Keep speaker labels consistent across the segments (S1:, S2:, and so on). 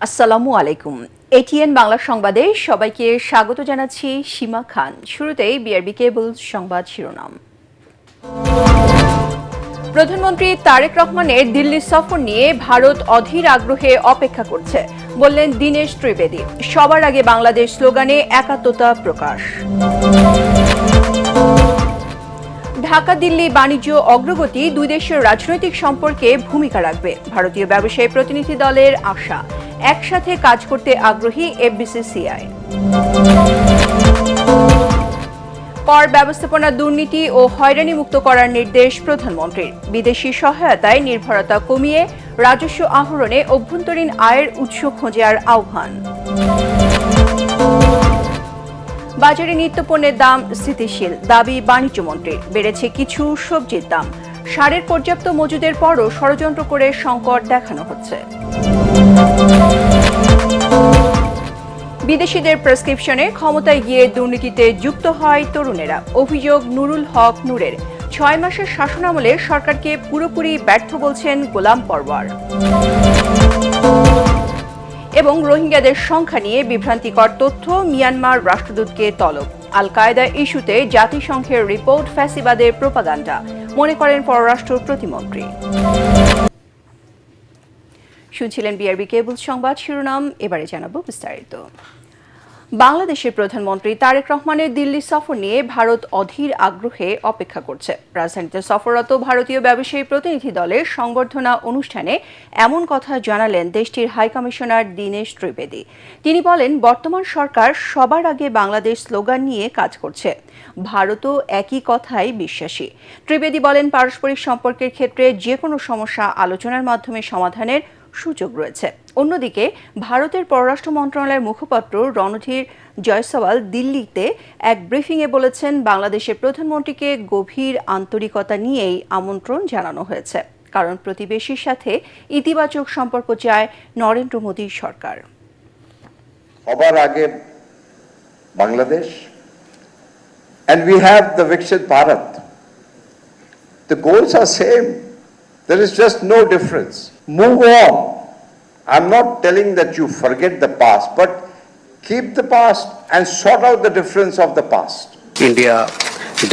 S1: আসসালামু আলাইকুম। এটিএন বাংলা সংবাদে সবাইকে স্বাগত জানাচ্ছি সীমা খান। শুরুতেই বিআরবি কেবল সংবাদ শিরোনাম। প্রধানমন্ত্রী তারেক রহমানের দিল্লি সফর নিয়ে ভারত অধীর আগ্রহে অপেক্ষা করছে, বললেন দীনেশ ত্রিবেদী। সবার আগে বাংলাদেশ স্লোগানে একাত্মতা প্রকাশ। ঢাকা দিল্লি বাণিজ্য অগ্রগতি দুই দেশের রাজনৈতিক সম্পর্কে ভূমিকা রাখবে, ভারতীয় ব্যবসায়ী প্রতিনিধি দলের আশা। একসাথে কাজ করতে আগ্রহী এফবিসিসিআই। কর ব্যবস্থাপনা দুর্নীতি ও হয়রানি মুক্ত করার নির্দেশ প্রধানমন্ত্রীর। বিদেশি সহায়তায় নির্ভরতা কমিয়ে রাজস্ব আহরণে অভ্যন্তরীণ আয়ের উৎস খোঁজার আহ্বান। বাজারে নিত্যপণ্যের দাম স্থিতিশীল, দাবি বাণিজ্যমন্ত্রীর। বেড়েছে কিছু সবজির দাম। সারের পর্যাপ্ত মজুদের পরও ষড়যন্ত্র করে সংকট দেখানো হচ্ছে। বিদেশিদের প্রেসক্রিপশনে ক্ষমতায় গিয়ে দুর্নীতিতে যুক্ত হয় তরুণেরা। অভিযোগ নুরুল হক নূরের। 6 মাসের শাসনামলে সরকারকে পুরোপুরি ব্যর্থ বলছেন গোলাম পরওয়ার। এবং রোহিঙ্গাদের সংখ্যা নিয়ে বিভ্রান্তিকর তথ্য, মিয়ানমার রাষ্ট্রদূতকে তলব। আল কায়েদা ইস্যুতে জাতিসংঘের রিপোর্ট ফ্যাসিবাদের প্রোপাগান্ডা, মনে করেন পররাষ্ট্র প্রতিমন্ত্রী। শুনছিলেন বিআরবি কেবল সংবাদ শিরোনাম, এবারে জানাবো বিস্তারিত। বাংলাদেশের প্রধানমন্ত্রী তারেক রহমানের দিল্লি সফর নিয়ে ভারত অধীর আগ্রহে অপেক্ষা করছে। রাজধানীতে সফররত ভারতীয় ব্যবসায়ী প্রতিনিধি দলের সংবর্ধনা অনুষ্ঠানে এমন কথা জানালেন দেশটির হাইকমিশনার দীনেশ ত্রিবেদী। তিনি বলেন, বর্তমান সরকার সবার আগে বাংলাদেশ স্লোগান নিয়ে কাজ করছে। ভারতও একই কথায় বিশ্বাসী। ত্রিবেদী বলেন, পারস্পরিক সম্পর্কের ক্ষেত্রে যে কোনো সমস্যা আলোচনার মাধ্যমে সমাধানের সুযোগ রয়েছে। অন্যদিকে ভারতের পররাষ্ট্র মন্ত্রণালয়ের মুখপাত্র রণধীর জয়সওয়াল দিল্লিতে এক ব্রিফিংয়ে বলেছেন, বাংলাদেশের প্রধানমন্ত্রীকে গভীর আন্তরিকতা নিয়েই আমন্ত্রণ জানানো হয়েছে, কারণ প্রতিবেশীর সাথে ইতিবাচক সম্পর্ক চায় নরেন্দ্র মোদী সরকার।
S2: সবার আগে Bangladesh, and we have the Viksit Bharat. The goals are same. There is just no difference. Move on. I'm not telling that you forget the past, but keep the past and sort out the difference of the past.
S3: India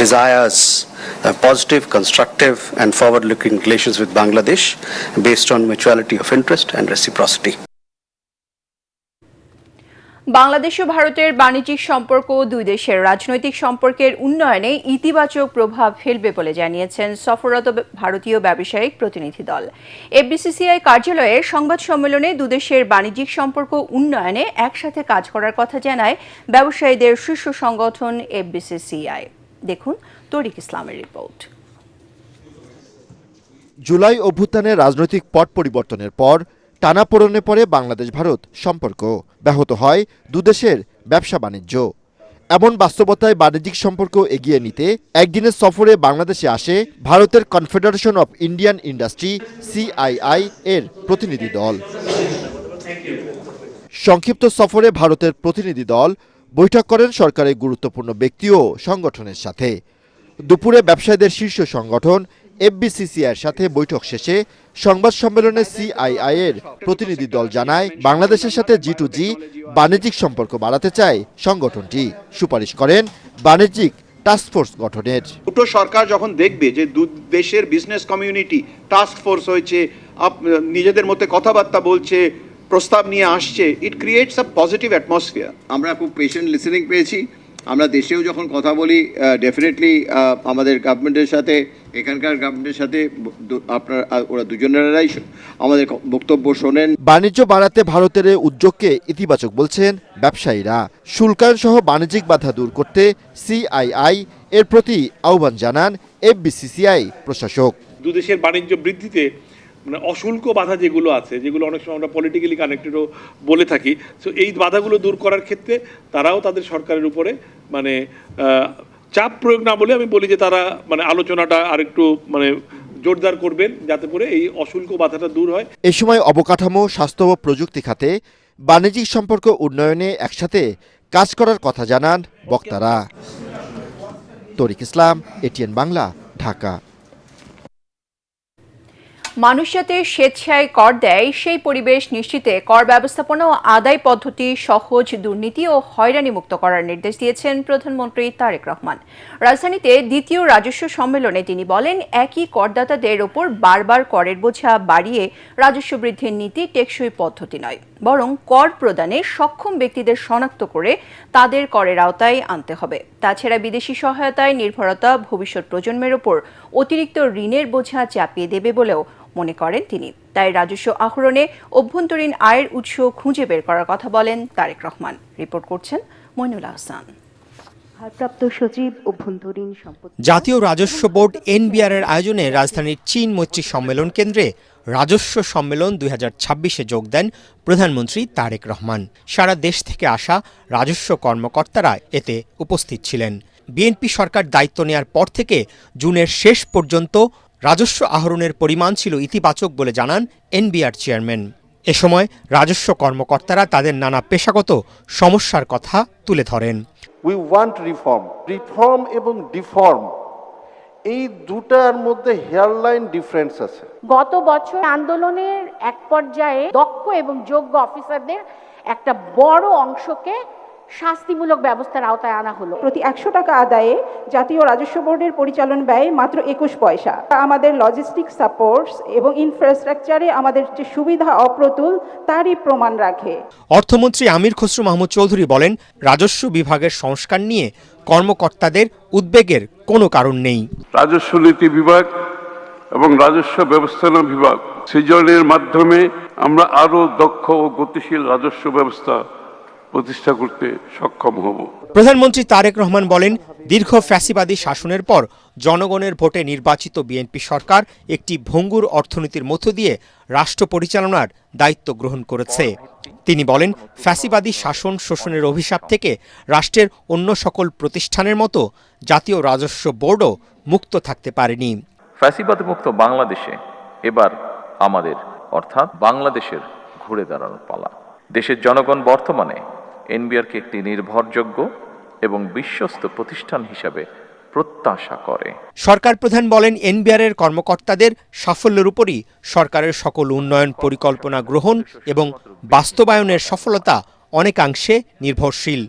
S3: desires positive, constructive and forward-looking relations with Bangladesh based on mutuality of interest and reciprocity.
S1: Bangladesh ও ভারতের বাণিজ্যিক সম্পর্ক দুই দেশের রাজনৈতিক সম্পর্কের উন্নয়নে ইতিবাচক প্রভাব ফেলবে বলে জানিয়েছেন সফররত ভারতীয় ব্যবসায়িক প্রতিনিধি দল। এফবিসিসিআই কার্যালয়ে সংবাদ সম্মেলনে দুদেশের বাণিজ্যিক সম্পর্ক উন্নয়নে একসাথে কাজ করার কথা জানায় ব্যবসায়ীদের শীর্ষ সংগঠন এফবিসিসিআই। দেখুন তরিক ইসলামের রিপোর্ট।
S4: জুলাই অভ্যুত্থানের রাজনৈতিক পট পরিবর্তনের পর টানাপোড়েনে পড়ে বাংলাদেশ ভারত সম্পর্ক। ব্যাহত হয় দুদেশের ব্যবসা বাণিজ্য। এমন বাস্তবতায় বাণিজ্যিক সম্পর্ক এগিয়ে নিতে একদিনের সফরে বাংলাদেশে আসে ভারতের confederation of Indian industry CII এর প্রতিনিধি দল। সংক্ষিপ্ত সফরে ভারতের প্রতিনিধি দল বৈঠক করেন সরকারের গুরুত্বপূর্ণ ব্যক্তি ও সংগঠনের সাথে। দুপুরে ব্যবসায়ীদের শীর্ষ সংগঠন এফবিসিসিআইয়ের সাথে বৈঠক শেষে সংবাদ সম্মেলনে সিআইআই এর প্রতিনিধি দল জানায়, বাংলাদেশের সাথে G2G বাণিজ্যিক সম্পর্ক বাড়াতে চায় সংগঠনটি। সুপারিশ করেন বাণিজ্যিক টাস্কফোর্স গঠনের।
S5: দুটো সরকার যখন দেখবে যে দু দেশের বিজনেস কমিউনিটি টাস্কফোর্স হয়েছে, নিজেদের মধ্যে কথাবার্তা বলছে, প্রস্তাব নিয়ে আসছে, it creates a positive atmosphere.
S6: আমরা খুব পেশেন্ট লিসেনিং পেয়েছি। আমরা দেশেও যখন কথা বলি ডেফিনেটলি আমাদের গভর্নমেন্টের সাথে, এখানকার গভর্নমেন্টের সাথে আপনার ওরা দুজনেরাই আমাদের বক্তব্য শোনেন।
S4: বাণিজ্য বাড়াতে ভারতের উদ্যোগকে ইতিবাচক বলছেন ব্যবসায়ীরা। শুল্কায়ন সহ বাণিজ্যিক বাধা দূর করতে সিআইআই এর প্রতি আহ্বান জানান এফবিসিসিআই প্রশাসক।
S7: দুদেশের বাণিজ্য বৃদ্ধিতে মানে অশুল্ক বাধা যেগুলো আছে, যেগুলো অনেক সময় আমরা পলিটিক্যালি কানেক্টেডও বলে থাকি, সো এই বাধাগুলো দূর করার ক্ষেত্রে তারাও তাদের সরকারের উপরে মানে চাপ প্রয়োগ না বলে আমি বলি যে তারা মানে আলোচনাটা আরেকটু মানে জোরদার করবেন, যাতে করে এই অশুল্ক বাধাটা দূর হয়।
S4: এ সময় অবকাঠামো, স্বাস্থ্য ও প্রযুক্তি খাতে বাণিজ্যিক সম্পর্ক উন্নয়নে একসাথে কাজ করার কথা জানান বক্তারা। তরিক ইসলাম, এটিএন বাংলা, ঢাকা।
S1: মানুষ যাতে স্বেচ্ছায় কর দেয় সেই পরিবেশ নিশ্চিতে কর ব্যবস্থাপনা ও আদায় পদ্ধতি সহজ, দুর্নীতি ও হয়রানি মুক্ত করার নির্দেশ দিয়েছেন প্রধানমন্ত্রী তারেক রহমান। রাজধানীতে দ্বিতীয় রাজস্ব সম্মেলনে তিনি বলেন, একই করদাতাদের ওপর বারবার করের বোঝা বাড়িয়ে রাজস্ব বৃদ্ধির নীতি টেকসই পদ্ধতি নয়, বরং কর প্রদানে সক্ষম ব্যক্তিদের শনাক্ত করে তাদের করের আওতায় আনতে হবে। তাছাড়া বিদেশি সহায়তায় নির্ভরতা ভবিষ্যৎ প্রজন্মের ওপর অতিরিক্ত ঋণের বোঝা চাপিয়ে দেবে বলেও মনে করেন তিনি। তাই রাজস্ব আহরণে অভ্যন্তরীণ আয়ের উৎস খুঁজে বের করার কথা বলেন তারেক রহমান। রিপোর্ট করছেন মইনুল আহসান।
S8: ভারপ্রাপ্ত সচিব অভ্যন্তরীণ সম্পদ।
S9: জাতীয় রাজস্ব বোর্ড এনবিআর এর আয়োজনে রাজধানীর চীন মৈত্রী সম্মেলন কেন্দ্রে রাজস্ব সম্মেলন 2026-এ যোগ দেন প্রধানমন্ত্রী তারেক রহমান। সারা দেশ থেকে আসা রাজস্ব কর্মকর্তারা এতে উপস্থিত ছিলেন। বিএনপি সরকার দায়িত্ব নেয়ার পর থেকে জুনের শেষ পর্যন্ত রাজস্ব আহরণের পরিমাণ ছিল ইতিবাচক বলে জানান এনবিআর চেয়ারম্যান। এ সময় রাজস্ব কর্মকর্তারা তাদের নানা পেশাগত সমস্যার কথা তুলে ধরেন।
S10: উই ওয়ান্ট রিফর্ম এবং ডিফর্ম, এই দুটার মধ্যে হেয়ারলাইন ডিফারেন্স আছে।
S8: গত বছর আন্দোলনের এক পর্যায়ে দক্ষ এবং যোগ্য অফিসারদের একটা বড় অংশকে শাস্তিমূলক ব্যবস্থার আওতায় আনা হলো।
S11: প্রতি 100 টাকা আদায়ে জাতীয় রাজস্ব বোর্ডের পরিচালন ব্যয় মাত্র 21 পয়সা। আমাদের লজিস্টিক সাপোর্টস এবং ইনফ্রাস্ট্রাকচারে আমাদের যে সুবিধা অপ্রতুল তারই প্রমাণ রাখে।
S9: অর্থমন্ত্রী আমির খসরু মাহমুদ চৌধুরী বলেন, রাজস্ব বিভাগের সংস্কার নিয়ে কর্মকর্তাদের উদ্বেগের কোনো কারণ নেই।
S12: রাজস্ব নীতি বিভাগ এবং রাজস্ব ব্যবস্থাপনা বিভাগ সৃজনের মাধ্যমে আমরা আরো দক্ষ ও গতিশীল রাজস্ব ব্যবস্থা প্রতিষ্ঠা করতে সক্ষম হব।
S9: প্রধানমন্ত্রী তারেক রহমান বলেন, দীর্ঘ ফ্যাসিবাদী শাসনের পর জনগণের ভোটে নির্বাচিত বিএনপি সরকার একটি ভঙ্গুর অর্থনীতির মধ্য দিয়ে রাষ্ট্র পরিচালনার দায়িত্ব গ্রহণ করেছে। তিনি বলেন, ফ্যাসিবাদী শাসন শোষণের অভিশাপ থেকে রাষ্ট্রের অন্য সকল প্রতিষ্ঠানের মতো জাতীয় রাজস্ব বোর্ডও মুক্ত থাকতে পারেনি।
S13: ফ্যাসিবাদ মুক্ত বাংলাদেশে এবার আমাদের অর্থাৎ বাংলাদেশের ঘুরে দাঁড়ানোর পালা। দেশের জনগণ বর্তমানে এনবিআরকে একটি নির্ভরযোগ্য এবং বিশ্বস্ত প্রতিষ্ঠান হিসাবে প্রত্যাশা করে।
S9: সরকার প্রধান বলেন, এনবিআর এর কর্মকর্তাদের সাফল্যের উপরই সরকারের সকল উন্নয়ন পরিকল্পনা গ্রহণ এবং বাস্তবায়নের সফলতা অনেকাংশে নির্ভরশীল।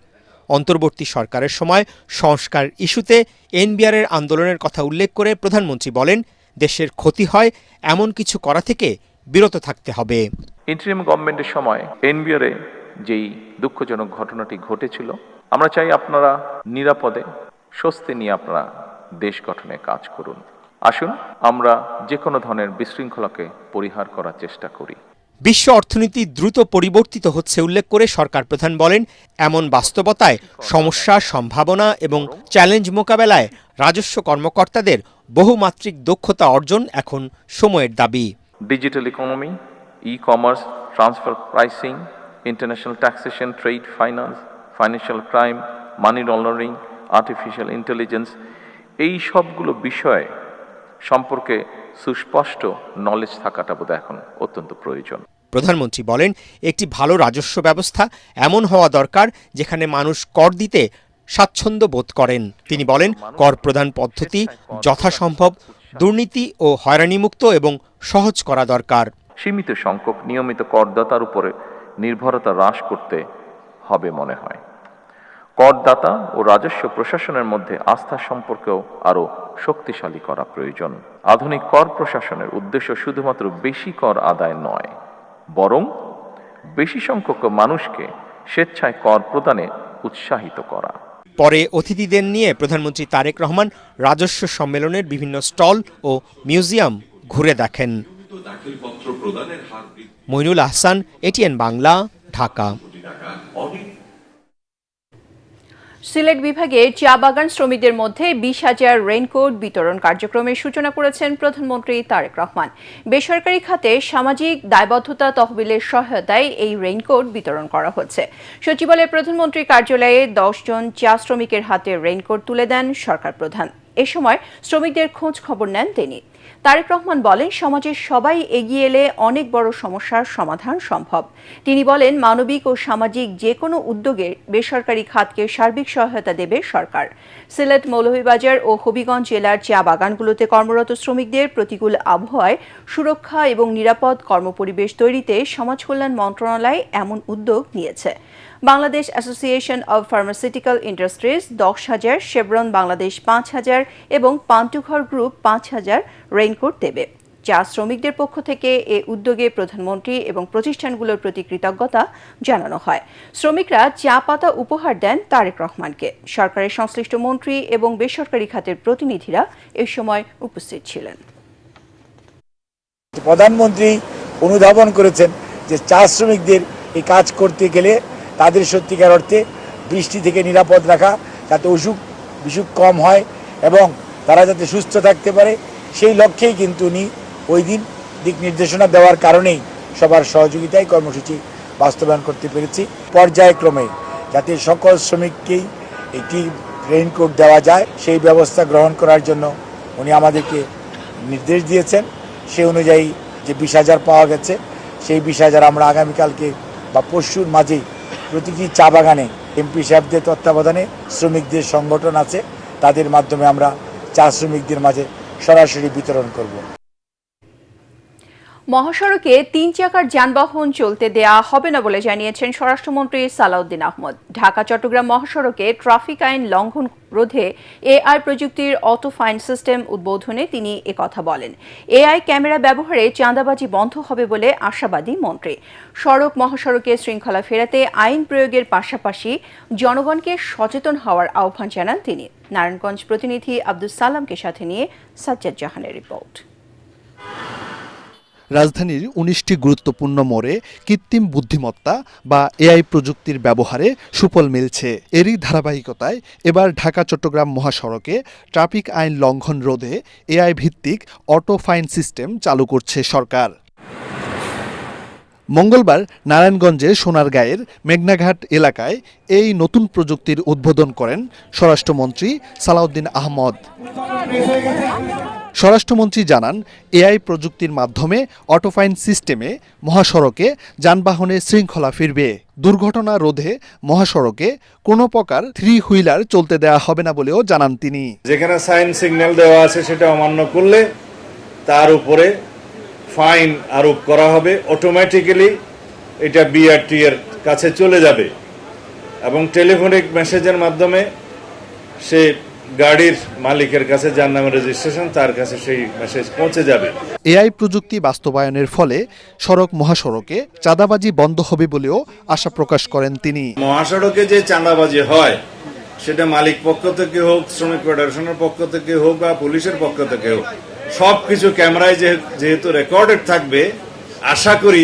S9: অন্তর্বর্তী সরকারের সময় সংস্কার ইস্যুতে এনবিআর এর আন্দোলনের কথা উল্লেখ করে প্রধানমন্ত্রী বলেন, দেশের ক্ষতি হয় এমন কিছু করা থেকে বিরত থাকতে হবে।
S13: ইন্টারিম গভর্নমেন্টের সময় এনবিআর এ যেই দুঃখজনক ঘটনাটি ঘটেছিল, আমরা চাই আপনারা নিরাপদে স্বস্তি নিয়ে আপনারা দেশ গঠনে কাজ করুন। আসুন আমরা যে কোনো ধরনের বিশৃঙ্খলাকে পরিহার করার চেষ্টা করি।
S9: বিশ্ব অর্থনীতি দ্রুত পরিবর্তিত হচ্ছে উল্লেখ করে সরকার প্রধান বলেন, এমন বাস্তবতায় সমস্যা, সম্ভাবনা এবং চ্যালেঞ্জ মোকাবেলায় রাজস্ব কর্মকর্তাদের বহুমাত্রিক দক্ষতা অর্জন এখন সময়ের দাবি।
S13: Digital economy, e-commerce, transfer pricing, international taxation, trade finance, financial crime, money laundering, artificial intelligence, এই সবগুলো বিষয় সম্পর্কে সুস্পষ্ট নলেজ থাকাটা বোধহয় এখন অত্যন্ত প্রয়োজন।
S9: প্রধানমন্ত্রী বলেন, একটি ভালো রাজস্ব ব্যবস্থা এমন হওয়া দরকার যেখানে মানুষ কর দিতে স্বাচ্ছন্দ্য বোধ করেন। তিনি বলেন, কর প্রদান পদ্ধতি যথাসম্ভব দুর্নীতি ও হয়রানিমুক্ত এবং সহজ করা দরকার।
S13: সীমিত সংখ্যক নিয়মিত করদাতার উপরে নির্ভরতা হ্রাস করতে হবে মনে হয়। করদাতা ও রাজস্ব প্রশাসনের মধ্যে আস্থা সম্পর্কেও আরও শক্তিশালী করা প্রয়োজন। আধুনিক কর প্রশাসনের উদ্দেশ্য শুধুমাত্র বেশি কর আদায় নয়, বরং বেশি সংখ্যক মানুষকে স্বেচ্ছায় কর প্রদানে উৎসাহিত করা।
S9: পরে অতিথিদের নিয়ে প্রধানমন্ত্রী তারেক রহমান রাজস্ব সম্মেলনের বিভিন্ন স্টল ও মিউজিয়াম ঘুরে দেখেন। মইনুল আহসান, এটিএন বাংলা, ঢাকা।
S1: সিলেট বিভাগে চা বাগান শ্রমিকদের মধ্যে 20,000 রেইনকোট বিতরণ কার্যক্রমের সূচনা করেছেন প্রধানমন্ত্রী তারেক রহমান। বেসরকারি খাতে সামাজিক দায়বদ্ধতা তহবিলের সহায়তায় এই রেইনকোট বিতরণ করা হচ্ছে। সচিবালয়ে প্রধানমন্ত্রী কার্যালয়ে 10 জন চা শ্রমিকের হাতে রেইনকোট তুলে দেন সরকার প্রধান। এ সময় শ্রমিকদের খোঁজ খবর নেন তিনি। তারেক রহমান বলেন, সমাজের সবাই এগিয়ে এলে অনেক বড় সমস্যার সমাধান সম্ভব। তিনি বলেন, মানবিক ও সামাজিক যে কোনো উদ্যোগে বেসরকারি খাতকে সার্বিক সহায়তা দেবে সরকার। সিলেট, মৌলভীবাজার ও হবিগঞ্জ জেলার চা বাগানগুলোতে কর্মরত শ্রমিকদের প্রতিকূল আবহাওয়ায় সুরক্ষা এবং নিরাপদ কর্মপরিবেশ তৈরিতে সমাজ কল্যাণ মন্ত্রণালয় এমন উদ্যোগ নিয়েছে। Bangladesh association of pharmaceutical industries 10,000, Chevron Bangladesh 5,000 এবং পান্টুঘর গ্রুপ 5,000 রেইনকোট দেবে। চা শ্রমিকদের পক্ষ থেকে এ উদ্যোগে প্রধানমন্ত্রী এবং প্রতিষ্ঠানগুলোর প্রতি কৃতজ্ঞতা জানানো হয়। শ্রমিকরা চা পাতা উপহার দেন তারেক রহমানকে। সরকারের সংশ্লিষ্ট মন্ত্রী এবং বেসরকারি খাতের প্রতিনিধিরা এ সময় উপস্থিত ছিলেন।
S14: প্রধানমন্ত্রী অনুধাবন করেছেন যে চা শ্রমিকদের এই কাজ করতে গেলে তাদের সত্যিকার অর্থে বৃষ্টি থেকে নিরাপদ রাখা, যাতে অসুখ বিসুখ কম হয় এবং তারা যাতে সুস্থ থাকতে পারে, সেই লক্ষ্যেই কিন্তু উনি ওই দিন দিক নির্দেশনা দেওয়ার কারণেই সবার সহযোগিতায় কর্মসূচি বাস্তবায়ন করতে পেরেছি। পর্যায়ক্রমে যাতে সকল শ্রমিককেই একটি রেইনকোট দেওয়া যায় সেই ব্যবস্থা গ্রহণ করার জন্য উনি আমাদেরকে নির্দেশ দিয়েছেন। সেই অনুযায়ী যে 20,000 পাওয়া গেছে, সেই 20,000 আমরা আগামীকালকে বা পরশুর মাঝেই প্রতিটি চা বাগানে এমপি সাহেবদের তত্ত্বাবধানে শ্রমিকদের সংগঠন আছে, তাদের মাধ্যমে আমরা চা শ্রমিকদের মাঝে সরাসরি বিতরণ করব।
S1: মহাসড়কে 3 চাকার যানবাহন চলতে দেয়া হবে না বলে জানিয়েছেন স্বরাষ্ট্রমন্ত্রী সালাউদ্দিন আহমদ। ঢাকা-চট্টগ্রাম মহাসড়কে ট্রাফিক আইন লঙ্ঘন রোধে এআই প্রযুক্তির অটো ফাইন সিস্টেম উদ্বোধনে তিনি একথা বলেন। এআই ক্যামেরা ব্যবহারে চাঁদাবাজি বন্ধ হবে বলে আশাবাদী মন্ত্রী। সড়ক মহাসড়কে শৃঙ্খলা ফেরাতে আইন প্রয়োগের পাশাপাশি জনগণকে সচেতন হওয়ার আহ্বান জানান তিনি। নারায়ণগঞ্জ প্রতিনিধি আব্দুস সালামকে সাথে নিয়ে সাজ্জাদ জাহানের রিপোর্ট।
S15: রাজধানীর 19টি গুরুত্বপূর্ণ মোড়ে কৃত্রিম বুদ্ধিমত্তা বা এআই প্রযুক্তির ব্যবহারে সুফল মিলছে। এরই ধারাবাহিকতায় এবার ঢাকা-চট্টগ্রাম মহাসড়কে ট্রাফিক আইন লঙ্ঘন রোধে এআই ভিত্তিক অটো ফাইন সিস্টেম চালু করছে সরকার। মঙ্গলবার নারায়ণগঞ্জের সোনারগাঁয়ের মেঘনাঘাট এলাকায় এই নতুন প্রযুক্তির উদ্বোধন করেন স্বরাষ্ট্রমন্ত্রী সালাউদ্দিন আহমদ। স্বরাষ্ট্রমন্ত্রী জানান, এআই প্রযুক্তির মাধ্যমে অটোফাইন সিস্টেমে মহাসড়কে যানবাহনের শৃঙ্খলা ফিরবে। দুর্ঘটনা রোধে মহাসড়কে কোনো প্রকার 3 হুইলার চলতে দেওয়া হবে না বলেও জানান তিনি।
S16: যেখানে সাইন সিগন্যাল দেওয়া আছে সেটা অমান্য করলে তার উপরে ফাইন আরোপ করা হবে। অটোমেটিক্যালি এটা বিআরটি এর কাছে চলে যাবে এবং টেলিফোনিক মেসেজের মাধ্যমে সে গাড়ির মালিকের কাছে, যার নামে রেজিস্ট্রেশন, তার কাছে সেই মেসেজ পৌঁছে যাবে।
S15: এআই প্রযুক্তি বাস্তবায়নের ফলে সড়ক মহাসড়কে চাঁদাবাজি বন্ধ হবে বলেও আশা প্রকাশ করেন তিনি।
S16: মহাসড়কে যে চাঁদাবাজি হয় সেটা মালিক পক্ষ থেকে হোক, শ্রমিক ফেডারেশনের পক্ষ থেকে হোক বা পুলিশের পক্ষ থেকে হোক, সবকিছু ক্যামেরায় যেহেতু রেকর্ডেড থাকবে, আশা করি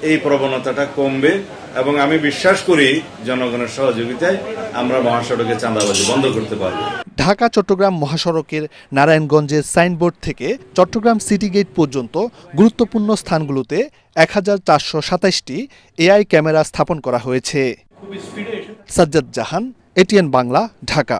S16: এই প্রবণতাটা কমবে এবং আমি বিশ্বাস করি জনগণের সহযোগিতায় আমরা মহাসড়কে চাঁদাবাজি বন্ধ করতে পারব।
S15: ঢাকা-চট্টগ্রাম মহাসড়কের নারায়ণগঞ্জের সাইনবোর্ড থেকে চট্টগ্রাম সিটি গেট পর্যন্ত গুরুত্বপূর্ণ স্থানগুলোতে 1427টি এআই ক্যামেরা স্থাপন করা হয়েছে। সাজ্জাদ জাহান, এটিএন বাংলা, ঢাকা।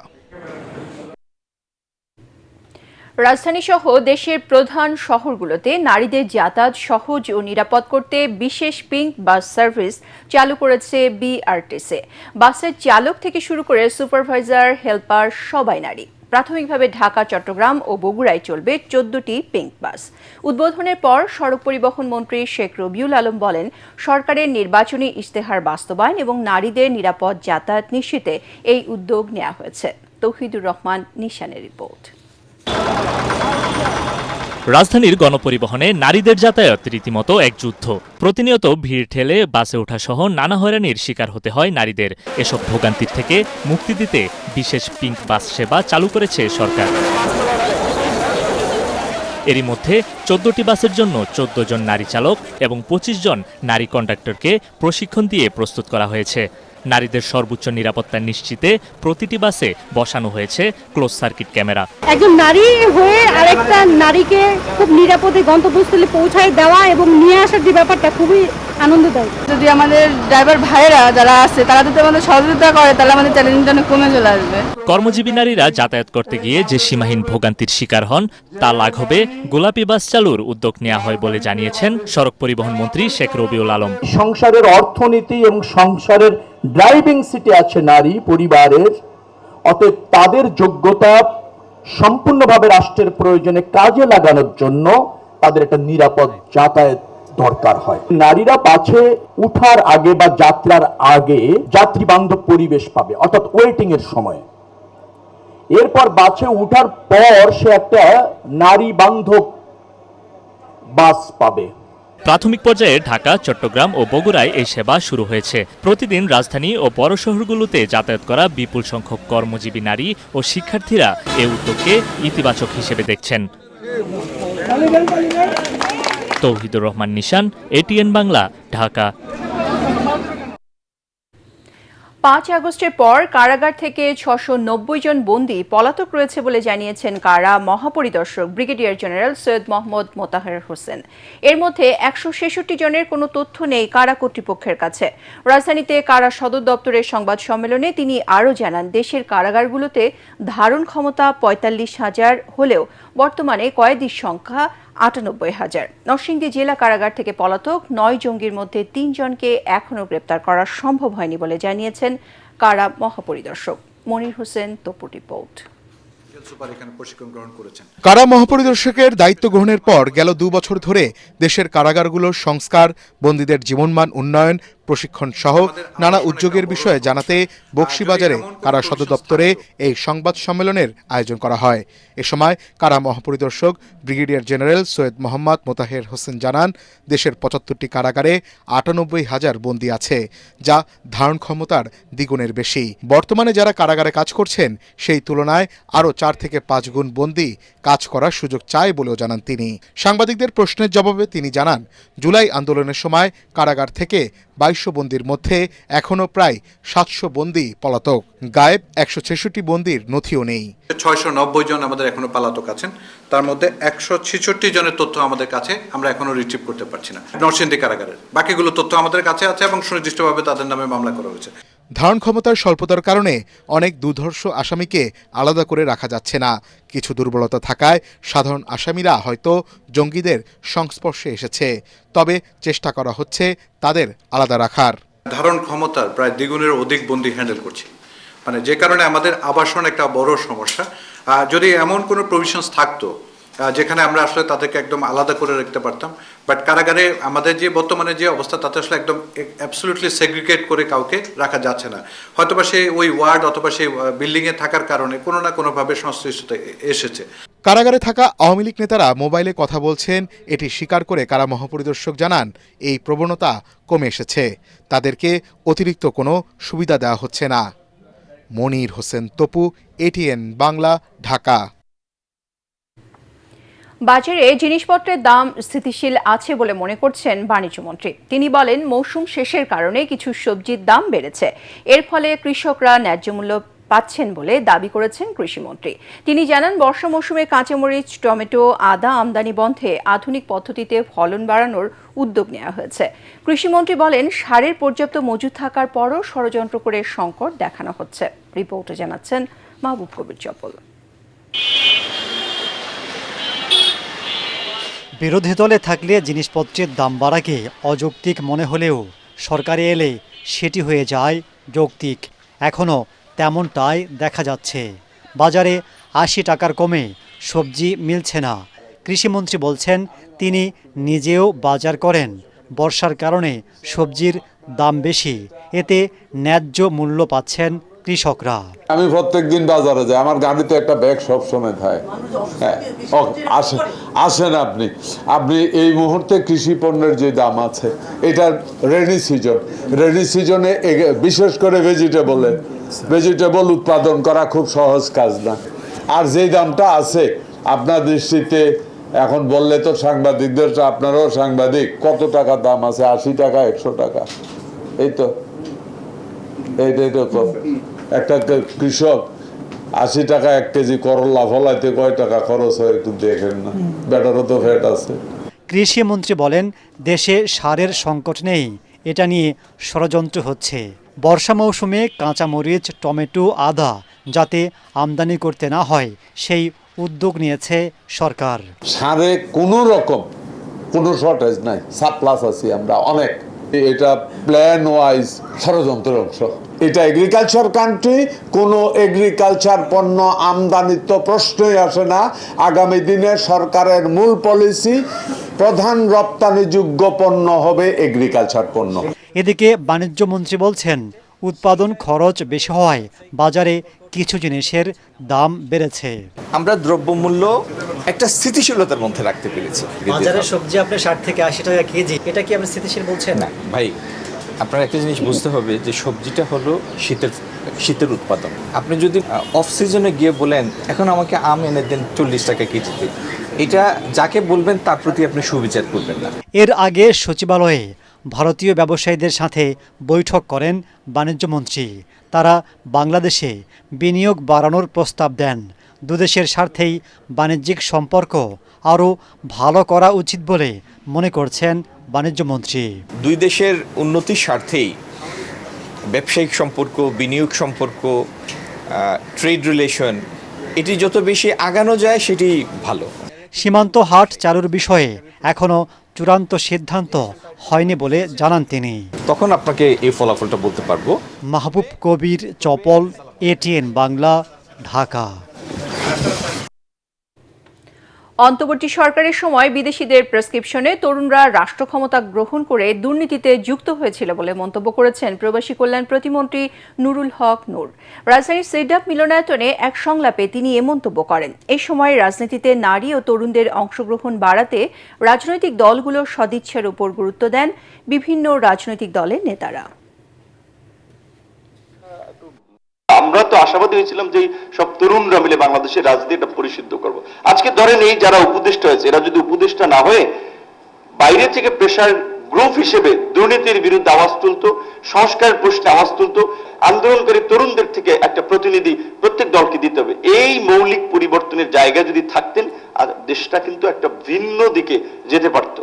S1: রাজধানী সহ দেশের প্রধান শহরগুলোতে নারীদের যাতায়াত সহজ ও নিরাপদ করতে বিশেষ পিঙ্ক বাস সার্ভিস চালু করেছে বিআরটিসি। বাসের চালক থেকে শুরু করে সুপারভাইজার, হেল্পার সবাই নারী। প্রাথমিকভাবে ঢাকা, চট্টগ্রাম ও বগুড়ায় চলবে 14টি পিঙ্ক বাস। উদ্বোধনের পর সড়ক পরিবহন মন্ত্রী শেখ রবিউল আলম বলেন, সরকারের নির্বাচনী ইশতেহার বাস্তবায়ন এবং নারীদের নিরাপদ যাতায়াত নিশ্চিতে এই উদ্যোগ নেওয়া হয়েছে। তৌহিদুর রহমান নিশানের রিপোর্ট।
S17: রাজধানীর গণপরিবহনে নারীদের যাতায়াত রীতিমতো এক যুদ্ধ। প্রতিনিয়ত ভিড় ঠেলে বাসে ওঠা সহ নানা হয়রানির শিকার হতে হয় নারীদের। এসব ভোগান্তির থেকে মুক্তি দিতে বিশেষ পিঙ্ক বাস সেবা চালু করেছে সরকার। এরই মধ্যে 14টি বাসের জন্য 14 জন নারী চালক এবং 25 জন নারী কন্ডাক্টরকে প্রশিক্ষণ দিয়ে প্রস্তুত করা হয়েছে। নারীদের সর্বোচ্চ নিরাপত্তা নিশ্চিতে প্রতিটি বাসে বসানো হয়েছে ক্লোজ সার্কিট ক্যামেরা।
S18: একজন নারী হয়ে আরেকটা নারীকে খুব নিরাপদে গন্তব্যস্থলে পৌঁছায় দেওয়া এবং নিয়ে আসার যে ব্যাপারটা খুবই আনন্দদায়ক। যদি আমাদের ড্রাইভার ভাইয়েরা যারা আছে তারা যদি আমাদের সহযোগিতা করে তাহলে আমাদের চ্যালেঞ্জটা অনেক কমে চলে আসবে।
S17: কর্মজীবী নারীরা যাতায়াত করতে গিয়ে যে সীমাহীন ভোগান্তির শিকার হন তা লাঘবে গোলাপি বাস চালুর উদ্যোগ নেওয়া হয় বলে জানিয়েছেন সড়ক পরিবহন মন্ত্রী শেখ রবিউল আলম।
S19: সংসারের অর্থনীতি এবং সংসারের ড্রাইভিং সিটে আছে নারী পরিবারের, অতএব তাদের যোগ্যতা সম্পূর্ণভাবে রাষ্ট্রের প্রয়োজনে কাজে লাগানোর জন্য তাদের একটা নিরাপদ যাতায়াত দরকার হয়। নারীরা পাছে উঠার আগে বা যাত্রার আগে যাত্রী বান্ধব পরিবেশ পাবে, অর্থাৎ ওয়েটিং এর সময়। এরপর বাসে উঠার পর সে একটা নারী বান্ধব বাস পাবে।
S17: প্রাথমিক পর্যায়ে ঢাকা, চট্টগ্রাম ও বগুড়ায় এই সেবা শুরু হয়েছে। প্রতিদিন রাজধানী ও বড় শহরগুলোতে যাতায়াত করা বিপুল সংখ্যক কর্মজীবী নারী ও শিক্ষার্থীরা এই উদ্যোগকে ইতিবাচক হিসেবে দেখছেন। তৌহিদুর রহমান নিশান, এটিএন বাংলা, ঢাকা।
S1: 5 আগস্টের পর কারাগার থেকে 690 জন বন্দী পলাতক রয়েছে বলে জানিয়েছেন কারা মহাপরিদর্শক ব্রিগেডিয়ার জেনারেল সৈয়দ মোহাম্মদ মোতাহের হোসেন। এর মধ্যে 166 জনের কোনো তথ্য নেই কারা কর্তৃপক্ষের কাছে। রাজধানীতে কারা সদর দপ্তরের সংবাদ সম্মেলনে তিনি আরও জানান, দেশের কারাগারগুলোতে ধারণ ক্ষমতা 45,000 হলেও বর্তমানে কয়েদির সংখ্যা 98,000। নরসিংদী জেলা কারাগার থেকে পলাতক 9 জঙ্গির মধ্যে 3 জনকে এখনও গ্রেপ্তার করা সম্ভব হয়নি বলে জানিয়েছেন কারা মহাপরিদর্শক মনির হোসেন। তপুর রিপোর্ট।
S15: কারা মহাপরিদর্শকের দায়িত্ব গ্রহণের পর গেল 2 বছর ধরে দেশের কারাগারগুলোর সংস্কার, বন্দীদের জীবনমান উন্নয়ন, প্রশিক্ষণ সহ নানা উদ্যোগের বিষয়ে জানাতে বকশীবাজারে কারা সদর দপ্তরে এই সংবাদ সম্মেলনের আয়োজন করা হয়। এ সময় কারা মহাপরিদর্শক ব্রিগেডিয়ার জেনারেল সৈয়দ মোহাম্মদ মোতাহের হোসেন জানান, দেশের 75টি কারাগারে 98,000 বন্দী আছে, যা ধারণ ক্ষমতার দ্বিগুণের বেশি। বর্তমানে যারা কারাগারে কাজ করছেন সেই তুলনায় আরও 4 থেকে 5 গুণ বন্দী কাজ করার সুযোগ চায় বলেও জানান তিনি। সাংবাদিকদের প্রশ্নের জবাবে তিনি জানান, জুলাই আন্দোলনের সময় কারাগার থেকে 2200 বন্দীর মধ্যে এখনও প্রায় 700 বন্দী পলাতক। গায়েব 166 বন্দীর নথিও নেই।
S20: 690 জন আমাদের এখনো পলাতক আছেন, তার মধ্যে 166 জনের তথ্য আমাদের কাছে আমরা এখনো রিট্রিভ করতে পারছি না নরসিংদী কারাগারের। বাকিগুলো তথ্য আমাদের কাছে আছে এবং সুনির্দিষ্টভাবে তাদের নামে মামলা করা হয়েছে।
S15: ধারণ ক্ষমতার স্বল্পতার কারণে অনেক দুর্ধর্ষ আসামিকে আলাদা করে রাখা যাচ্ছে না। কিছু দুর্বলতা থাকায় সাধারণ আসামিরা হয়তো জঙ্গিদের সংস্পর্শে এসেছে, তবে চেষ্টা করা হচ্ছে তাদের আলাদা রাখার।
S20: ধারণ ক্ষমতার প্রায় দ্বিগুণের অধিক বন্দী হ্যান্ডেল করছি, মানে যে কারণে আমাদের আবাসন একটা বড় সমস্যা। যদি এমন কোনো প্রভিশনস থাকতো যেখানে আমরা আসলে তাদেরকে একদম আলাদা করে রাখতে পারতাম, বাট কারাগারে আমাদের যে বর্তমানে যে অবস্থা তাতে আসলে একদম অ্যাবসলিউটলি সেগ্রিগেট করে কাউকে রাখা যাচ্ছে না। হয়তোবা সেই ওই ওয়ার্ড অথবা সেই বিল্ডিংয়ে থাকার কারণে কোনো না কোনোভাবে সংশ্লিষ্টতা এসেছে।
S15: কারাগারে থাকা আওয়ামী লীগ নেতারা মোবাইলে কথা বলছেন, এটি স্বীকার করে কারা মহাপরিদর্শক জানান, এই প্রবণতা কমে এসেছে, তাদেরকে অতিরিক্ত কোনো সুবিধা দেওয়া হচ্ছে না। মনির হোসেন তপু, এটিএন বাংলা, ঢাকা।
S1: বাজারে জিনিসপত্রের দাম স্থিতিশীল আছে বলে মনে করছেন বাণিজ্যমন্ত্রী। তিনি বলেন, মৌসুম শেষের কারণে কিছু সবজির দাম বেড়েছে, এর ফলে কৃষকরা ন্যায্য মূল্য পাচ্ছেন বলে দাবি করেছেন কৃষিমন্ত্রী। তিনি জানান, বর্ষা মৌসুমে কাঁচামরিচ, টমেটো, আদা আমদানি বন্ধে আধুনিক পদ্ধতিতে ফলন বাড়ানোর উদ্যোগ নেওয়া হয়েছে। কৃষিমন্ত্রী বলেন, সারের পর্যাপ্ত মজুদ থাকার পরও ষড়যন্ত্র করে সংকট দেখানো হচ্ছে। রিপোর্টে জানাচ্ছেন মাহবুব কবির চপল।
S21: বিরোধী দলে থাকলে জিনিসপত্রের দাম বাড়াকে অযৌক্তিক মনে হলেও সরকারে এলে সেটি হয়ে যায় যৌক্তিক। এখনও তেমনটাই দেখা যাচ্ছে। বাজারে 80 টাকার কমে সবজি মিলছে না। কৃষিমন্ত্রী বলছেন, তিনি নিজেও বাজার করেন, বর্ষার কারণে সবজির দাম বেশি, এতে ন্যায্য মূল্য পাচ্ছেন কৃষকরা।
S22: আমি প্রত্যেকদিন বাজারে যাই, আমার গাড়িতে একটা ব্যাগ সবসময় থাকে। হ্যাঁ, আসেন আপনি এই মুহূর্তে কৃষি পণ্যের যে দাম আছে, এটা রেনি সিজনে বিশেষ করে ভেজিটেবল উৎপাদন করা খুব সহজ কাজ না। আর যেই দামটা আছে আপনার দৃষ্টিতে এখন বললে তো সাংবাদিকদের, আপনারাও সাংবাদিক, কত টাকা দাম আছে? 80 টাকা, 100 টাকা, এই তো এইটাই তো। একটা কৃষক 80 টাকা 1 কেজি করলা ফলাইতে কয় টাকা খরচ হয় একটু দেখেন না, ব্যাটারও তো ফ্যাট আছে।
S21: কৃষিমন্ত্রী বলেন, দেশে সারের সংকট নেই, এটা নিয়ে ষড়যন্ত্র হচ্ছে। বর্ষা মৌসুমে কাঁচামরিচ, টমেটো, আদা যাতে আমদানি করতে না হয় সেই উদ্যোগ নিয়েছে সরকার।
S22: সারে কোনো রকম কোনো শর্টেজ নাই, সাপ্লাস আছি আমরা অনেক। এটা প্ল্যান ওয়াইজ ষড়যন্ত্রের অংশ। এটা এগ্রিকালচার কান্ট্রি, কোনো এগ্রিকালচার পণ্য আমদানির তো প্রশ্নই আসে না। আগামী দিনে সরকারের মূল পলিসি প্রধান রপ্তানিযোগ্য পণ্য হবে এগ্রিকালচার পণ্য।
S21: এদিকে বাণিজ্য মন্ত্রী বলছেন, উৎপাদন খরচ বেশি হওয়ায় বাজারে কিছু জিনিসের দাম বেড়েছে।
S2: আমরা দ্রব্যমূল্য একটা স্থিতিশীলতার মধ্যে রাখতে পেরেছি।
S21: বাজারের সবজি আপনার 60 থেকে 80 টাকা কেজি, এটা কি আপনি স্থিতিশীল বলছেন?
S2: না ভাই, আপনার একটা জিনিস বুঝতে হবে যে সবজিটা হলো শীতের উৎপাদন। আপনি যদি অফ সিজনে গিয়ে বলেন এখন আমাকে আম এনে দেন 40 টাকা কেজিতে, এটা যাকে বলবেন তার প্রতি আপনি সুবিচার করবেন না।
S21: এর আগে সচিবালয়ে ভারতীয় ব্যবসায়ীদের সাথে বৈঠক করেন বাণিজ্য মন্ত্রী। তারা বাংলাদেশে বিনিয়োগ বাড়ানোর প্রস্তাব দেন। দুদেশের স্বার্থেই বাণিজ্যিক সম্পর্ক আরও ভালো করা উচিত বলে মনে করছেন বাণিজ্য মন্ত্রী।
S2: দুই দেশের উন্নতির স্বার্থেই ব্যবসায়িক সম্পর্ক, বিনিয়োগ সম্পর্ক, ট্রেড রিলেশন, এটি যত বেশি আগানো যায় সেটি ভালো।
S21: সীমান্ত হাট চালুর বিষয়ে এখনও চূড়ান্ত সিদ্ধান্ত হয়নি বলে জানান তিনি।
S2: তখন আপনাকে এই ফলাফলটা বলতে পারবো।
S21: মাহবুব কবির, চপল, ATN বাংলা, ঢাকা।
S1: অন্তর্বর্তী সরকারের সময় বিদেশিদের প্রেসক্রিপশনে তরুণরা রাষ্ট্র ক্ষমতা গ্রহণ করে দুর্নীতিতে যুক্ত হয়েছিল বলে মন্তব্য করেছেন প্রবাসী কল্যাণ প্রতিমন্ত্রী নুরুল হক নূর। রাজধানীর সিডাপ মিলনায়তনে এক সংলাপে তিনি এ মন্তব্য করেন। এই সময় রাজনীতিতে নারী ও তরুণদের অংশগ্রহণ বাড়াতে রাজনৈতিক দলগুলোর সদিচ্ছার উপর গুরুত্ব দেন বিভিন্ন রাজনৈতিক দলের নেতারা।
S3: আমরা তো আশাবাদী হয়েছিলাম যে সব তরুণরা মিলে বাংলাদেশের রাজনীতিটা পরিশুদ্ধ করব। আজকে ধরেন এই যারা উপদেষ্টা হয়েছে, এরা যদি উপদেষ্টা না হয়ে বাইরে থেকে প্রেশার গ্রুপ হিসেবে দুর্নীতির বিরুদ্ধে আওয়াজ তুলতো, সংস্কারের প্রশ্নে আওয়াজ তুলতো, আন্দোলনকারী তরুণদের থেকে একটা প্রতিনিধি প্রত্যেক দলকে দিতে হবে, এই মৌলিক পরিবর্তনের জায়গা যদি থাকতেন, আর দেশটা কিন্তু একটা ভিন্ন দিকে যেতে পারত।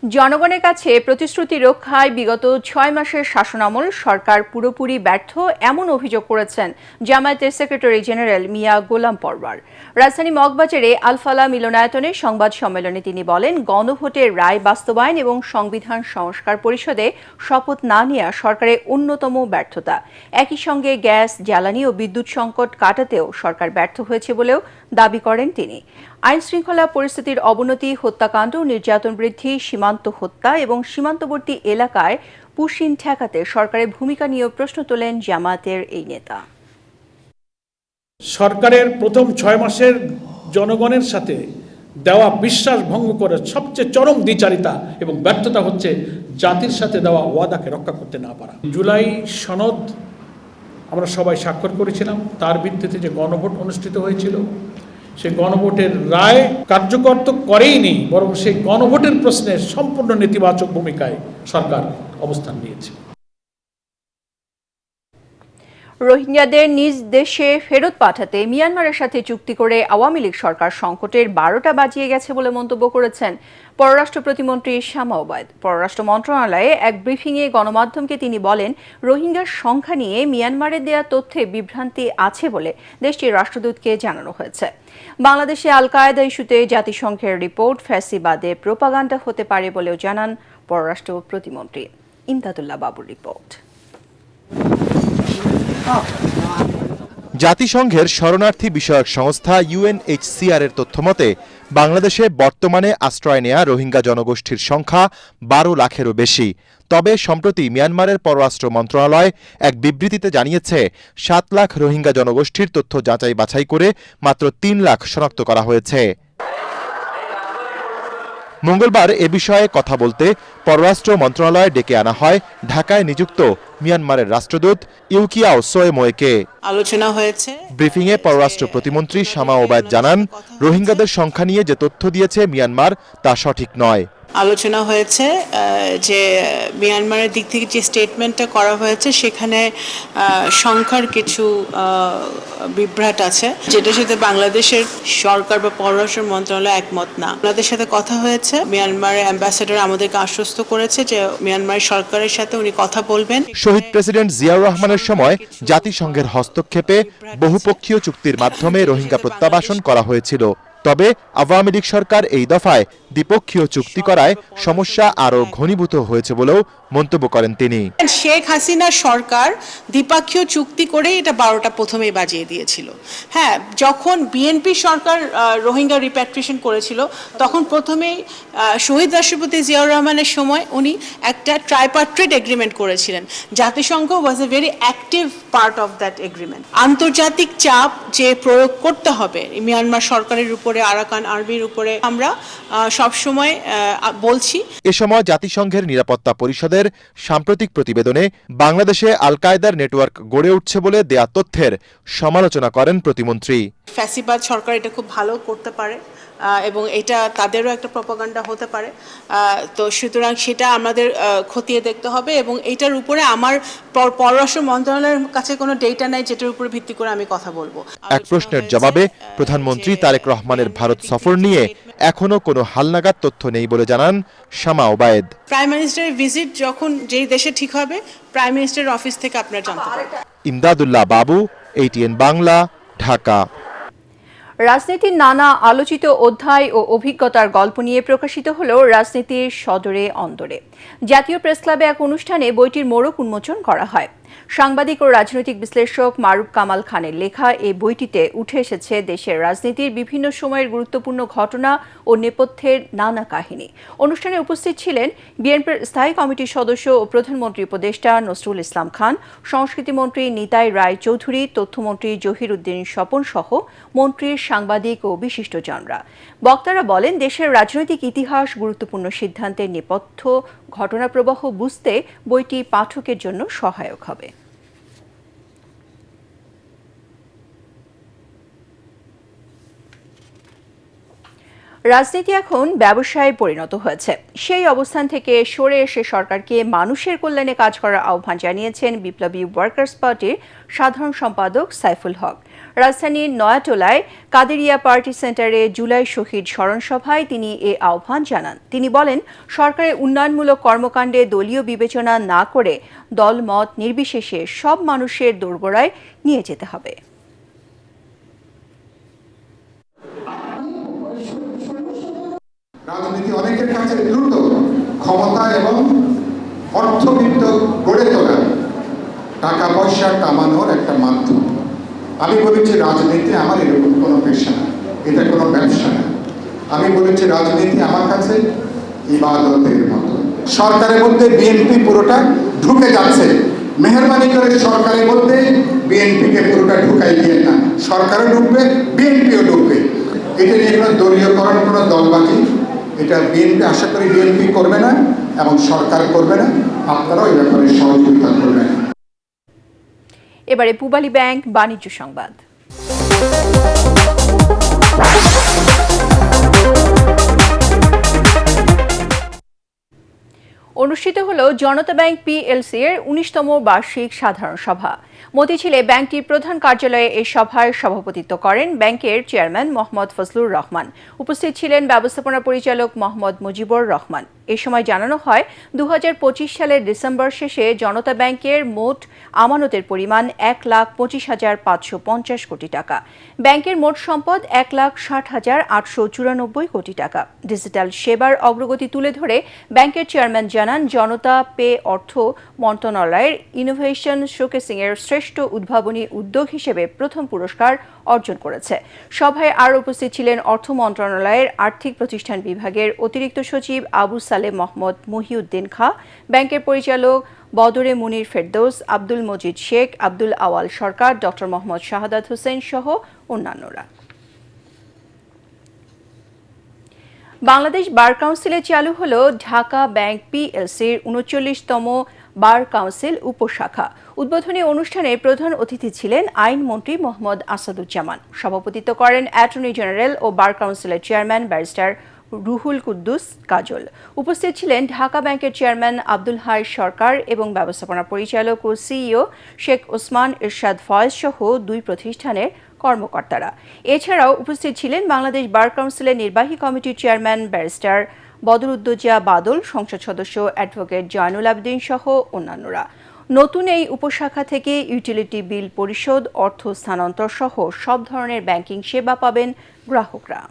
S1: জনগণের কাছে প্রতিশ্রুতি রক্ষায় বিগত 6 মাসের শাসনামল সরকার পুরোপুরি ব্যর্থ, এমন অভিযোগ করেছেন জামায়াতের সেক্রেটারি জেনারেল মিয়া গোলাম পরওয়ার। রাজধানী মগবাজারে আলফালা মিলনায়তনে সংবাদ সম্মেলনে তিনি বলেন, গণভোটের রায় বাস্তবায়ন এবং সংবিধান সংস্কার পরিষদে শপথ না নেওয়া সরকারের অন্যতম ব্যর্থতা। একই সঙ্গে গ্যাস, জ্বালানি ও বিদ্যুৎ সংকট কাটাতেও সরকার ব্যর্থ হয়েছে বলেও দাবি করেন তিনি। আইন শৃঙ্খলা পরিস্থিতির অবনতি, হত্যাকাণ্ড, নির্যাতন বৃদ্ধি, সীমান্ত হত্যা এবং সীমান্তবর্তী এলাকায় পুশিন ঠেকাতে সরকারের ভূমিকা নিয়েও প্রশ্ন তোলেন জামায়াতের এই নেতা।
S23: সরকারের প্রথম 6 মাসের জনগণের সাথে দেওয়া বিশ্বাস ভঙ্গ করে সবচেয়ে চরম দ্বিচারিতা এবং ব্যর্থতা হচ্ছে জাতির সাথে দেওয়া ওয়াদাকে রক্ষা করতে না পারা। জুলাই সনদ আমরা সবাই স্বাক্ষর করেছিলাম, তার ভিত্তিতে যে গণভোট অনুষ্ঠিত হয়েছিল, সেই গণভোটের রায় কার্যকর তো করেইনি, বরং সেই গণভোটের প্রশ্নে সম্পূর্ণ নেতিবাচক ভূমিকায় সরকার অবস্থান নিয়েছে।
S1: রোহিঙ্গাদের নিজ দেশে ফেরত পাঠাতে মিয়ানমারের সাথে চুক্তি করে আওয়ামী লীগ সরকার সংকটের 12টা বাজিয়ে গেছে বলে মন্তব্য করেছেন পররাষ্ট্র প্রতিমন্ত্রী শামা ওবায়দ। পররাষ্ট্র মন্ত্রণালয়ে এক ব্রিফিংয়ে গণমাধ্যমকে তিনি বলেন, রোহিঙ্গার সংখ্যা নিয়ে মিয়ানমারের দেয়া তথ্যে বিভ্রান্তি আছে বলে দেশটির রাষ্ট্রদূতকে জানানো হয়েছে। বাংলাদেশে আল কায়েদা ইস্যুতে জাতিসংঘের রিপোর্ট ফ্যাসিবাদে প্রোপাগান্ডা হতে পারে বলেও জানান পররাষ্ট্র প্রতিমন্ত্রী। ইমদাদুল্লাহ বাবুর রিপোর্ট।
S4: জাতিসংঘের শরণার্থী বিষয়ক সংস্থা UNHCR এর তথ্যমতে বাংলাদেশে বর্তমানে আশ্রয় নেয়া রোহিঙ্গা জনগোষ্ঠীর সংখ্যা 12 লাখেরও বেশি। তবে সম্প্রতি মিয়ানমারের পররাষ্ট্র মন্ত্রণালয় এক বিবৃতিতে জানিয়েছে 7 লাখ রোহিঙ্গা জনগোষ্ঠীর তথ্য যাচাই বাছাই করে মাত্র 3 লাখ শনাক্ত করা হয়েছে। মঙ্গলবার এ বিষয়ে কথা বলতে পররাষ্ট্র মন্ত্রণালয়ে ডেকে আনা হয় ঢাকায় নিযুক্ত মিয়ানমারের রাষ্ট্রদূত ইউকিয়াও সোয়েমোয়েকে।
S24: আলোচনা হয়েছে।
S4: ব্রিফিংয়ে পররাষ্ট্র প্রতিমন্ত্রী শামা ওবায়দ জানান, রোহিঙ্গাদের সংখ্যা নিয়ে যে তথ্য দিয়েছে মিয়ানমার তা সঠিক নয়।
S5: আলোচনা হয়েছে যে মিয়ানমারের দিক থেকে যে স্টেটমেন্টটা করা হয়েছে সেখানে সংখ্যার কিছু বিভ্রাট আছে, যেটার সাথে বাংলাদেশের সরকার বা পররাষ্ট্র মন্ত্রণালয় একমত না। আমাদের সাথে কথা হয়েছে, মিয়ানমারের অ্যাম্বাসেডর আমাদেরকে আশ্বস্ত করেছে যে মিয়ানমার সরকারের সাথে উনি কথা বলবেন।
S4: শহীদ প্রেসিডেন্ট জিয়াউর রহমানের সময় জাতিসংঘের হস্তক্ষেপে বহুপক্ষীয় চুক্তির মাধ্যমে রোহিঙ্গা প্রত্যাবাসন করা হয়েছিল। তবে আওয়ামী লীগ সরকার এই দফায় দ্বিপক্ষীয় চুক্তি করায় সমস্যা আরও ঘনীভূত হয়েছে বলেও মন্তব্য করেন তিনি।
S5: শেখ হাসিনার সরকার দ্বিপক্ষীয় চুক্তি করে এটা 12টা প্রথমেই বাজিয়ে দিয়েছিল। হ্যাঁ, যখন বিএনপি সরকার রোহিঙ্গা রিপ্যাট্রিয়েশন করেছিল তখন প্রথমেই শহীদ রাষ্ট্রপতি জিয়াউর রহমানের সময় উনি একটা ট্রাইপার্ট্রেট এগ্রিমেন্ট করেছিলেন। জাতিসংঘ was a very active part of that agreement. আন্তর্জাতিক চাপ যে প্রয়োগ করতে হবে মিয়ানমার সরকারের উপরে, আরাকান আর্মির উপরে, আমরা সবসময় বলছি।
S4: এ সময় জাতিসংঘের নিরাপত্তা পরিষদের সাম্প্রতিক প্রতিবেদনে বাংলাদেশে আল কায়েদার নেটওয়ার্ক গড়ে উঠছে বলে দেয়া তথ্যের সমালোচনা করেন প্রতিমন্ত্রী।
S5: ফ্যাসিবাদ সরকার এটা খুব ভালো করতে পারে এবং এটা তাদেরও একটা প্রপাগান্ডা হতে পারে, তো সুতরাং সেটা আমাদের খতিয়ে দেখতে হবে এবং এটার উপরে আমার পররাষ্ট্র মন্ত্রণালয়ের কাছে কোনো ডেটা নাই যেটার উপরে ভিত্তি করে আমি কথা বলবো।
S4: এক প্রশ্নের জবাবে প্রধানমন্ত্রী তারেক রহমানের ভারত সফর নিয়ে এখনো কোনো হালনাগাদ তথ্য নেই বলে জানান শামা ওবায়েদ।
S5: প্রাইম মিনিস্টারের ভিজিট যখন যেই দেশে ঠিক হবে প্রাইম মিনিস্টারের অফিস থেকে আপনারা জানতে পারবেন।
S4: ইমদাদুল্লাহ বাবু, ATN বাংলা, ঢাকা।
S1: রাজনীতির নানা আলোচিত অধ্যায় ও অভিজ্ঞতার গল্প নিয়ে প্রকাশিত হলো রাজনীতির সদরে অন্দরে। জাতীয় প্রেসক্লাবে এক অনুষ্ঠানে বইটির মোড়ক উন্মোচন করা হয়। সাংবাদিক ও রাজনৈতিক বিশ্লেষক মারুফ কামাল খানের লেখা এই বইটিতে উঠে এসেছে দেশের রাজনীতির বিভিন্ন সময়ের গুরুত্বপূর্ণ ঘটনা ও নেপথ্যের নানা কাহিনী। অনুষ্ঠানে উপস্থিত ছিলেন বিএনপির স্থায়ী কমিটির সদস্য ও প্রধানমন্ত্রী উপদেষ্টা নসরুল ইসলাম খান, সংস্কৃতিমন্ত্রী নিতাই রায় চৌধুরী, তথ্যমন্ত্রী জহির উদ্দিন স্বপন সহ মন্ত্রীর, সাংবাদিক ও বিশিষ্টজনরা। বক্তারা বলেন, দেশের রাজনৈতিক ইতিহাস, গুরুত্বপূর্ণ সিদ্ধান্তের নেপথ্য, ঘটনাপ্রবাহ বুঝতে বইটি পাঠকের জন্য সহায়ক হবে। রাজনীতি এখন ব্যবসায় পরিণত হয়েছে। সেই অবস্থান থেকে সরে এসে সরকারকে মানুষের কল্যাণে কাজ করার আহ্বান জানিয়েছেন বিপ্লবী ওয়ার্কার্স পার্টির সাধারণ সম্পাদক সাইফুল হক। রাজধানীর নয়াটোলায় কাদেরিয়া পার্টি সেন্টারে জুলাই শহীদ স্মরণ সভায় তিনি এ আহ্বান জানান। তিনি বলেন, সরকারের উন্নয়নমূলক কর্মকাণ্ডে দলীয় বিবেচনা না করে দলমত নির্বিশেষে সব মানুষের দোরগোড়ায় নিয়ে যেতে হবে।
S6: রাজনীতি অনেকের কাছে দ্রুত ক্ষমতা এবং অর্থবিত্ত গড়ে তোলা, টাকা পয়সা কামানোর একটা মাধ্যম। আমি বলেছি রাজনীতি আমার এরকম কোনো পেশা না, এটা কোনো ব্যবসা না। আমি বলেছি রাজনীতি আমার কাছে ইবাদতের মতো। সরকারের মধ্যে বিএনপি পুরোটা ঢুকে যাচ্ছে, মেহরবানি করে সরকারের মধ্যে বিএনপিকে পুরোটা ঢুকাই দিয়ে না। সরকারও ঢুকবে, বিএনপিও ঢুকবে। এটা নিয়ে কোনো দলীয়করণ, কোনো দলবাজি, এটা বিএনপি আশা করি বিএনপি করবে না এবং সরকার করবে না। আপনারাও এই ব্যাপারে সহযোগিতা করবেন।
S1: এবারে পূবালী ব্যাংক বাণিজ্য সংবাদ। অনুষ্ঠিত হল জনতা ব্যাংক পিএলসি এর 19তম বার্ষিক সাধারণ সভা। মতিঝিলে ব্যাংকটির প্রধান কার্যালয়ে এই সভায় সভাপতিত্ব করেন ব্যাংকের চেয়ারম্যান মোহাম্মদ ফজলুর রহমান। উপস্থিত ছিলেন ব্যবস্থাপনা পরিচালক মোহাম্মদ মুজিবুর রহমান। এ সময় জানানো হয়, 2025 সালের ডিসেম্বর শেষে জনতা ব্যাংকের মোট আমানতের পরিমাণ 1,25,550 কোটি টাকা। ব্যাংকের মোট সম্পদ 1,60,894 কোটি টাকা। ডিজিটাল সেবার অগ্রগতি তুলে ধরে ব্যাংকের চেয়ারম্যান জানান, জনতা পে অর্থ মন্ত্রণালয়ের ইনোভেশন শোকেসিং এর শ্রেষ্ঠ উদ্ভাবনী উদ্যোগ হিসেবে প্রথম পুরস্কার অর্জন করেছে। সভায় আরও উপস্থিত ছিলেন অর্থ মন্ত্রণালয়ের আর্থিক প্রতিষ্ঠান বিভাগের অতিরিক্ত সচিব আবু সালেহ মোহাম্মদ মহিউদ্দিন খাঁ, ব্যাংকের পরিচালক বদরে মুনির ফেরদৌস, আব্দুল মজিদ শেখ, আব্দুল আওয়াল সরকার, ডক্টর মোহাম্মদ শাহাদাত হোসেন সহ অন্যান্যরা। বাংলাদেশ বার কাউন্সিলে চালু হল ঢাকা ব্যাংক পিএলসির 39তম বার কাউন্সিল উপশাখা। উদ্বোধনী অনুষ্ঠানে প্রধান অতিথি ছিলেন আইনমন্ত্রী মোহাম্মদ আসাদুজ্জামান। সভাপতিত্ব করেন অ্যাটর্নি জেনারেল ও বার কাউন্সিলের চেয়ারম্যান ব্যারিস্টার রুহুল কুদ্দুস কাজল। উপস্থিত ছিলেন ঢাকা ব্যাংকের চেয়ারম্যান আব্দুল হাই সরকার এবং ব্যবস্থাপনা পরিচালক ও সিইও শেখ ওসমান ইরশাদ ফয়েজ সহ 2 প্রতিষ্ঠানের কর্মকর্তারা। এছাড়াও উপস্থিত ছিলেন বাংলাদেশ বার কাউন্সিলের নির্বাহী কমিটির চেয়ারম্যান ব্যারিস্টার বদরুদ্দোজা বাদল, সংসদ সদস্য অ্যাডভোকেট জয়নুল আবেদিন সহ অন্যান্যরা। নতুন এই উপশাখা থেকে ইউটিলিটি বিল পরিশোধ, অর্থ স্থানান্তর সহ সব ধরনের ব্যাংকিং সেবা পাবেন গ্রাহকরা।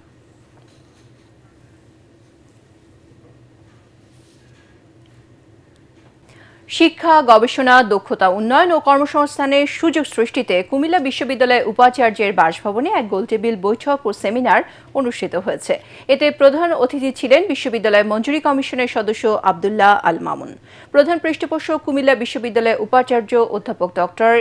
S1: শিক্ষা, গবেষণা, দক্ষতা উন্নয়ন ও কর্মসংস্থানের সুযোগ সৃষ্টিতে কুমিল্লা বিশ্ববিদ্যালয়ের উপাচার্যের বাসভবনে এক গোলটেবিল বৈঠক ও সেমিনার অনুষ্ঠিত হয়েছে। এতে প্রধান অতিথি ছিলেন বিশ্ববিদ্যালয় মঞ্জুরি কমিশনের সদস্য আব্দুল্লাহ আল মামুন। প্রধান পৃষ্ঠপোষক কুমিল্লা বিশ্ববিদ্যালয়ের উপাচার্য অধ্যাপক ডক্টর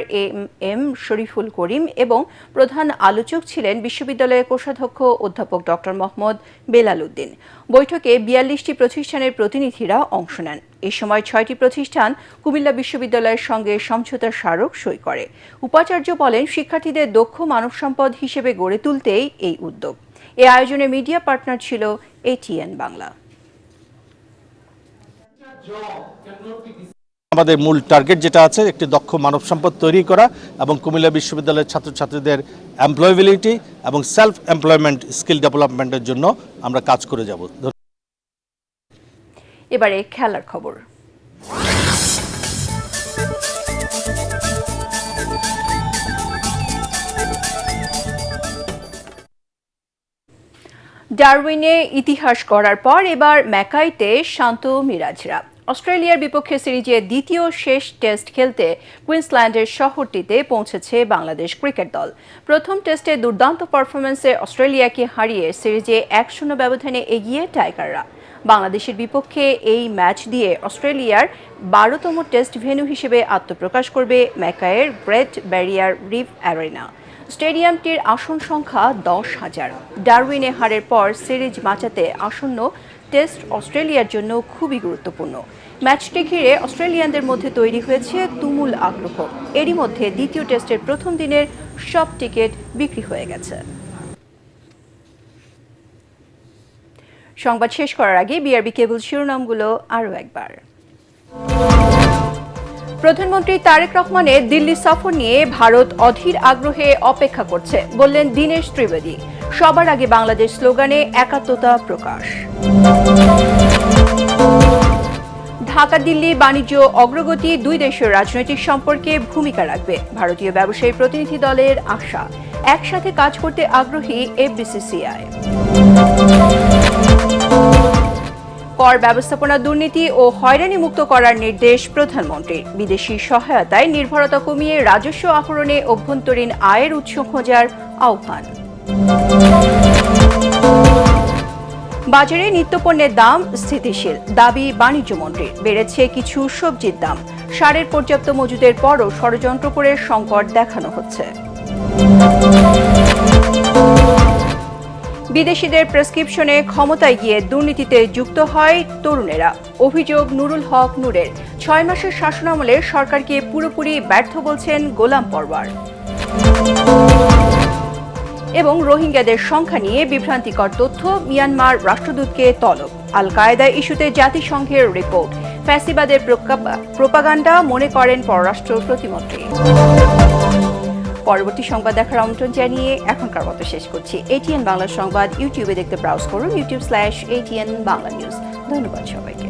S1: এম শরীফুল করিম এবং প্রধান আলোচক ছিলেন বিশ্ববিদ্যালয়ের কোষাধ্যক্ষ অধ্যাপক ডক্টর মোহাম্মদ বেলাল উদ্দিন। বৈঠকে 42টি প্রতিষ্ঠানের প্রতিনিধিরা অংশ নেন। এ সময় 6টি প্রতিষ্ঠান কুমিল্লা বিশ্ববিদ্যালয়ের সঙ্গে সমঝোতা স্মারক সই করে। উপাচার্য বলেন, শিক্ষার্থীদের দক্ষ মানব সম্পদ হিসেবে গড়ে তুলতেই এই উদ্যোগ। এ আয়োজনে মিডিয়া পার্টনার ছিল ATN বাংলা।
S7: আমাদের মূল টার্গেট যেটা আছে, একটি দক্ষ মানব সম্পদ তৈরি করা এবং কুমিল্লা বিশ্ববিদ্যালয়ের ছাত্রছাত্রীদের এমপ্লয়েবিলিটি এবং সেলফ এমপ্লয়মেন্ট স্কিল ডেভেলপমেন্টের জন্য আমরা কাজ করে যাব।
S1: এবারে খেলার খবর। ডারউইনে ইতিহাস গড়ার পর এবার ম্যাকাইতে শান্ত মিরাজরা। অস্ট্রেলিয়ার বিপক্ষে সিরিজে দ্বিতীয় শেষ টেস্ট খেলতে কুইন্সল্যান্ডের শহরটিতে পৌঁছেছে বাংলাদেশ ক্রিকেট দল। প্রথম টেস্টে দুর্দান্ত পারফরম্যান্সে অস্ট্রেলিয়াকে হারিয়ে সিরিজে 1-0 ব্যবধানে এগিয়ে টাইগাররা। বাংলাদেশের বিপক্ষে এই ম্যাচ দিয়ে অস্ট্রেলিয়ার 12তম টেস্ট ভেন্যু হিসেবে আত্মপ্রকাশ করবে ম্যাকাইয়ের গ্রেট ব্যারিয়ার রিফ অ্যারেনা। স্টেডিয়ামটির আসন সংখ্যা 10,000। ডারউইনে হারের পর সিরিজ বাঁচাতে আসন্ন টেস্ট অস্ট্রেলিয়ার জন্য খুবই গুরুত্বপূর্ণ। ম্যাচটি ঘিরে অস্ট্রেলিয়ানদের মধ্যে তৈরি হয়েছে তুমুল আগ্রহ। এরই মধ্যে দ্বিতীয় টেস্টের প্রথম দিনের সব টিকিট বিক্রি হয়ে গেছে। সংবাদ শেষ করার আগে বিআরবি কেবল শিরোনামগুলো আরও একবার। প্রধানমন্ত্রী তারেক রহমানের দিল্লি সফর নিয়ে ভারত অধীর আগ্রহে অপেক্ষা করছে, বললেন দীনেশ ত্রিবেদী। সবার আগে বাংলাদেশ স্লোগানে একাত্মতা প্রকাশ। ঢাকা দিল্লি বাণিজ্য অগ্রগতি 2 দেশের রাজনৈতিক সম্পর্কে ভূমিকা রাখবে, ভারতীয় ব্যবসায়ী প্রতিনিধি দলের আশা। একসাথে কাজ করতে আগ্রহী এফবিসিসিআই। কর ব্যবস্থাপনা দুর্নীতি ও হয়রানি মুক্ত করার নির্দেশ প্রধানমন্ত্রীর। বিদেশি সহায়তায় নির্ভরতা কমিয়ে রাজস্ব আহরণে অভ্যন্তরীণ আয়ের উৎস খোঁজার আহ্বান। বাজারে নিত্যপণ্যের দাম স্থিতিশীল, দাবি বাণিজ্যমন্ত্রীর। বেড়েছে কিছু সবজির দাম। সারের পর্যাপ্ত মজুদের পরও ষড়যন্ত্র করে সংকট দেখানো হচ্ছে। বিদেশিদের প্রেসক্রিপশনে ক্ষমতায় গিয়ে দুর্নীতিতে যুক্ত হয় তরুণেরা। অভিযোগ নুরুল হক নূরের। 6 মাসের শাসনামলে সরকারকে পুরোপুরি ব্যর্থ বলছেন গোলাম পরওয়ার। এবং রোহিঙ্গাদের সংখ্যা নিয়ে বিভ্রান্তিকর তথ্য, মিয়ানমার রাষ্ট্রদূতকে তলব। আল কায়েদা ইস্যুতে জাতিসংঘের রিপোর্ট। ফ্যাসিবাদের প্রোপাগান্ডা মনে করেন পররাষ্ট্র প্রতিমন্ত্রী। পরবর্তী সংবাদ দেখার আমন্ত্রণ জানিয়ে এখনকার মতো শেষ করছি। ATN বাংলা সংবাদ ইউটিউবে দেখতে ব্রাউজ করুন youtube/ATN বাংলা নিউজ। ধন্যবাদ সবাইকে।